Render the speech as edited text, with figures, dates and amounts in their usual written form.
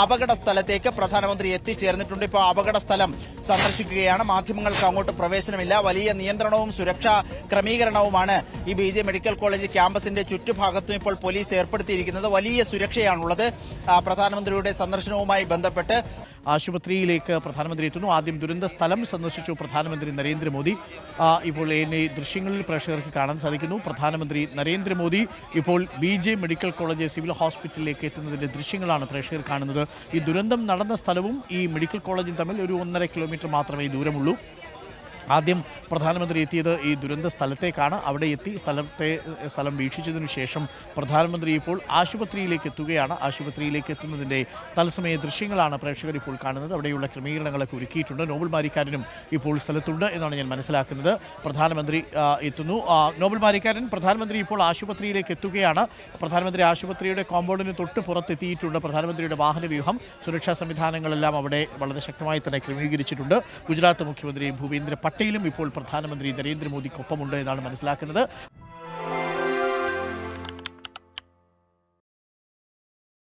അപകട സ്ഥലത്തേക്ക് പ്രധാനമന്ത്രി എത്തിച്ചേർന്നിട്ടുണ്ട്. ഇപ്പോൾ അപകട സ്ഥലം സന്ദർശിക്കുകയാണ്. മാധ്യമങ്ങൾക്ക് അങ്ങോട്ട് പ്രവേശനമില്ല. വലിയ നിയന്ത്രണവും സുരക്ഷാ ക്രമീകരണവുമാണ് ഈ BJ മെഡിക്കൽ കോളേജ് ക്യാമ്പസിന്റെ ചുറ്റുഭാഗത്തും ഇപ്പോൾ പോലീസ് ഏർപ്പെടുത്തിയിരിക്കുന്നത്. വലിയ സുരക്ഷയാണുള്ളത്. പ്രധാനമന്ത്രിയുടെ സന്ദർശനവുമായി ബന്ധപ്പെട്ട് ആശുപത്രിയിലേക്ക് പ്രധാനമന്ത്രി എത്തുന്നു. ആദ്യം ദുരന്ത സ്ഥലം സന്ദർശിച്ചു പ്രധാനമന്ത്രി നരേന്ദ്രമോദി. ഇപ്പോൾ ദൃശ്യങ്ങളിൽ പ്രേക്ഷകർക്ക് കാണാൻ സാധിക്കുന്നു. പ്രധാനമന്ത്രി നരേന്ദ്രമോദി ഇപ്പോൾ BJ മെഡിക്കൽ കോളേജ് സിവിൽ ഹോസ്പിറ്റലിലേക്ക് എത്തുന്നതിൻ്റെ ദൃശ്യങ്ങളാണ് പ്രേക്ഷകർ കാണുന്നത്. ഈ ദുരന്തം നടന്ന സ്ഥലവും ഈ മെഡിക്കൽ കോളേജും തമ്മിൽ ഒരു 1.5 കിലോമീറ്റർ മാത്രമേ ദൂരമുള്ളൂ. ആദ്യം പ്രധാനമന്ത്രി എത്തിയത് ഈ ദുരന്ത സ്ഥലത്തേക്കാണ്. അവിടെ എത്തി സ്ഥലം വീക്ഷിച്ചതിനു ശേഷം പ്രധാനമന്ത്രി ഇപ്പോൾ ആശുപത്രിയിലേക്ക് എത്തുകയാണ്. ആശുപത്രിയിലേക്ക് എത്തുന്നതിൻ്റെ തത്സമയ ദൃശ്യങ്ങളാണ് പ്രേക്ഷകർ ഇപ്പോൾ കാണുന്നത്. അവിടെയുള്ള ക്രമീകരണങ്ങളൊക്കെ ഒരുക്കിയിട്ടുണ്ട്. നോബൽ മാരിക്കാരനും ഇപ്പോൾ സ്ഥലത്തുണ്ട് എന്നാണ് ഞാൻ മനസ്സിലാക്കുന്നത്. പ്രധാനമന്ത്രി എത്തുന്നു. നോബൽ മാരിക്കാരൻ, പ്രധാനമന്ത്രി ഇപ്പോൾ ആശുപത്രിയിലേക്ക് എത്തുകയാണ്. പ്രധാനമന്ത്രി ആശുപത്രിയുടെ കോമ്പൗണ്ടിന് തൊട്ട് പുറത്തെത്തിയിട്ടുണ്ട്. പ്രധാനമന്ത്രിയുടെ വാഹനവ്യൂഹം, സുരക്ഷാ സംവിധാനങ്ങളെല്ലാം അവിടെ വളരെ ശക്തമായി തന്നെ ക്രമീകരിച്ചിട്ടുണ്ട്. ഗുജറാത്ത് മുഖ്യമന്ത്രി ഭൂപേന്ദ്ര പട്ടേലും ഇപ്പോൾ പ്രധാനമന്ത്രി നരേന്ദ്രമോദിക്കൊപ്പമുണ്ട് എന്നാണ് മനസ്സിലാക്കുന്നത്.